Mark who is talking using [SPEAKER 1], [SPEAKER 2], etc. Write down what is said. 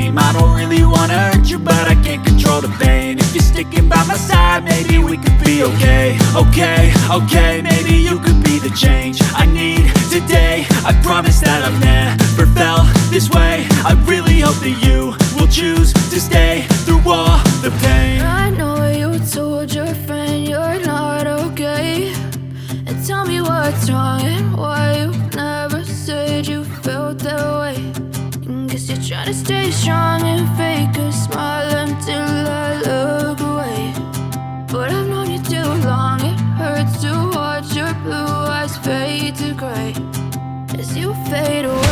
[SPEAKER 1] game. I don't really wanna hurt you, but I can't control the pain. If you're sticking by my side, maybe we could be okay. Okay, okay, maybe you could be the change I need today. I promise that I've never felt this way. I really hope that you will choose to stay through all the pain.
[SPEAKER 2] I know you told your friend you're not okay, and tell me what's wrong and why you never said you felt that way. Guess you're trying to stay strong and fake a smile until I look away. But I've known you too long, it hurts to watch your blue eyes fade to gray as you fade away.